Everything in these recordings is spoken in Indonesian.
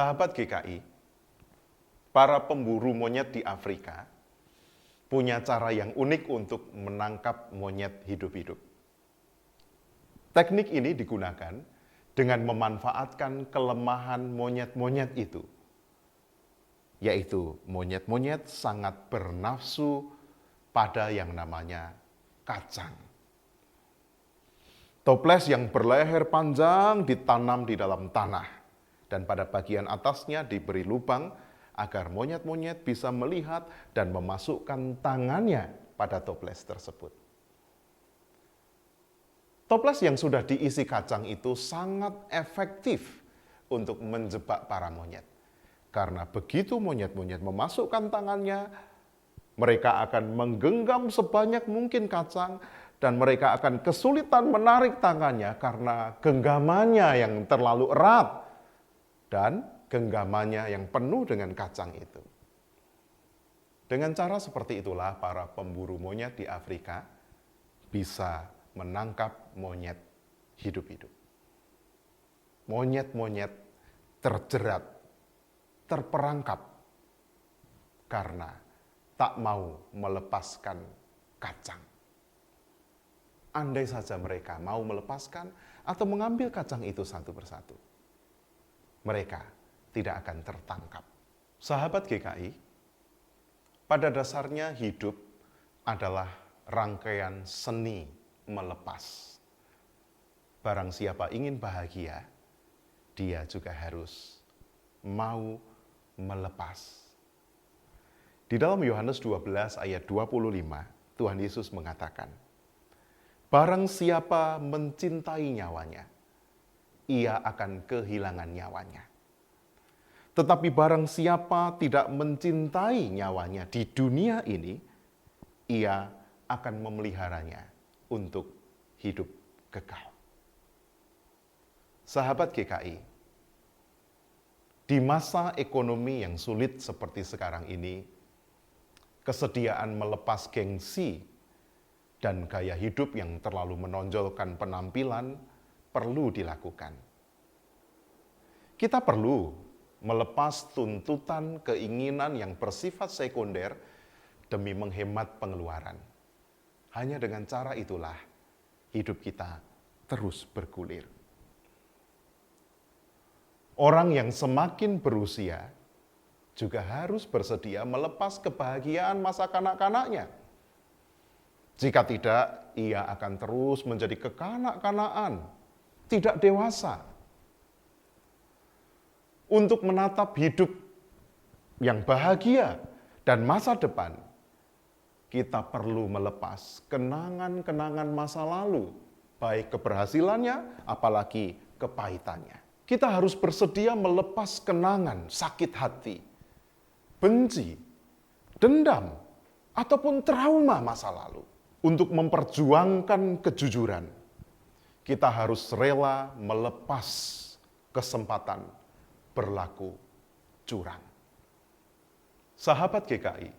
Sahabat GKI, para pemburu monyet di Afrika punya cara yang unik untuk menangkap monyet hidup-hidup. Teknik ini digunakan dengan memanfaatkan kelemahan monyet-monyet itu, yaitu monyet-monyet sangat bernafsu pada yang namanya kacang. Toples yang berleher panjang ditanam di dalam tanah, dan pada bagian atasnya diberi lubang agar monyet-monyet bisa melihat dan memasukkan tangannya pada toples tersebut. Toples yang sudah diisi kacang itu sangat efektif untuk menjebak para monyet. Karena begitu monyet-monyet memasukkan tangannya, mereka akan menggenggam sebanyak mungkin kacang dan mereka akan kesulitan menarik tangannya karena genggamannya yang terlalu erat dan genggamannya yang penuh dengan kacang itu. Dengan cara seperti itulah para pemburu monyet di Afrika bisa menangkap monyet hidup-hidup. Monyet-monyet terjerat, terperangkap karena tak mau melepaskan kacang. Andai saja mereka mau melepaskan atau mengambil kacang itu satu persatu, mereka tidak akan tertangkap. Sahabat GKI, pada dasarnya hidup adalah rangkaian seni melepas. Barang siapa ingin bahagia, dia juga harus mau melepas. Di dalam Yohanes 12 ayat 25, Tuhan Yesus mengatakan, barang siapa mencintai nyawanya, ia akan kehilangan nyawanya. Tetapi barang siapa tidak mencintai nyawanya di dunia ini, ia akan memeliharanya untuk hidup kekal. Sahabat GKI, di masa ekonomi yang sulit seperti sekarang ini, kesediaan melepas gengsi dan gaya hidup yang terlalu menonjolkan penampilan perlu dilakukan. Kita perlu melepas tuntutan keinginan yang bersifat sekunder demi menghemat pengeluaran. Hanya dengan cara itulah hidup kita terus bergulir. Orang yang semakin berusia juga harus bersedia melepas kebahagiaan masa kanak-kanaknya. Jika tidak, ia akan terus menjadi kekanak-kanakan, tidak dewasa. Untuk menatap hidup yang bahagia dan masa depan, kita perlu melepas kenangan-kenangan masa lalu, baik keberhasilannya, apalagi kepahitannya. Kita harus bersedia melepas kenangan sakit hati, benci, dendam, ataupun trauma masa lalu. Untuk memperjuangkan kejujuran, kita harus rela melepas kesempatan berlaku curang. Sahabat GKI,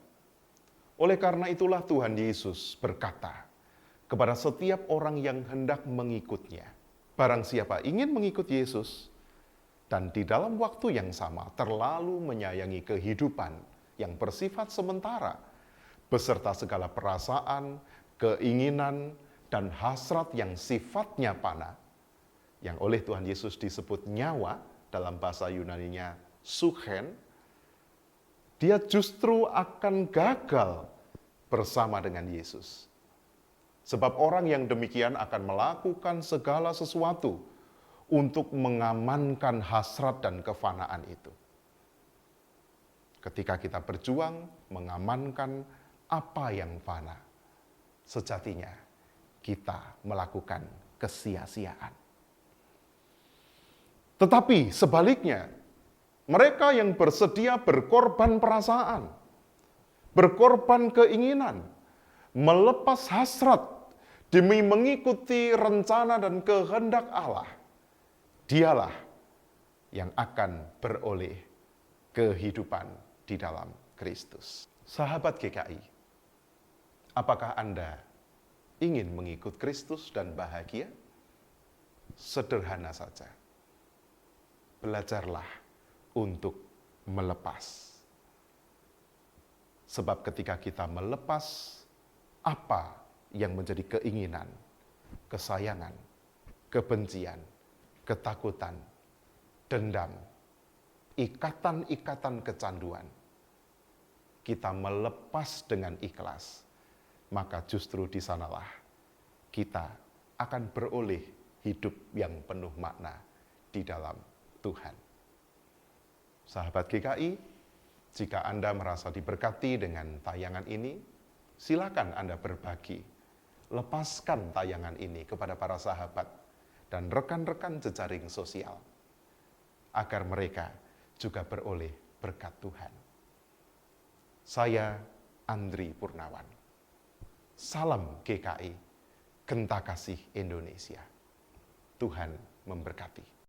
oleh karena itulah Tuhan Yesus berkata kepada setiap orang yang hendak mengikutnya, barang siapa ingin mengikut Yesus, dan di dalam waktu yang sama terlalu menyayangi kehidupan yang bersifat sementara, beserta segala perasaan, keinginan, dan hasrat yang sifatnya fana, yang oleh Tuhan Yesus disebut nyawa, dalam bahasa Yunaninya suchen, dia justru akan gagal bersama dengan Yesus. Sebab orang yang demikian akan melakukan segala sesuatu untuk mengamankan hasrat dan kefanaan itu. Ketika kita berjuang mengamankan apa yang fana, sejatinya kita melakukan kesia-siaan. Tetapi sebaliknya, mereka yang bersedia berkorban perasaan, berkorban keinginan, melepas hasrat demi mengikuti rencana dan kehendak Allah, dialah yang akan beroleh kehidupan di dalam Kristus. Sahabat GKI, apakah Anda ingin mengikut Kristus dan bahagia? sederhana saja. Belajarlah untuk melepas. Sebab ketika kita melepas apa yang menjadi keinginan, kesayangan, kebencian, ketakutan, dendam, ikatan-ikatan kecanduan, kita melepas dengan ikhlas, maka justru di sanalah kita akan beroleh hidup yang penuh makna di dalam Tuhan. Sahabat GKI, jika Anda merasa diberkati dengan tayangan ini, silakan Anda berbagi. Lepaskan tayangan ini kepada para sahabat dan rekan-rekan jejaring sosial, agar mereka juga beroleh berkat Tuhan. Saya Andri Purnawan. Salam GKI, Genta Kasih Indonesia. Tuhan memberkati.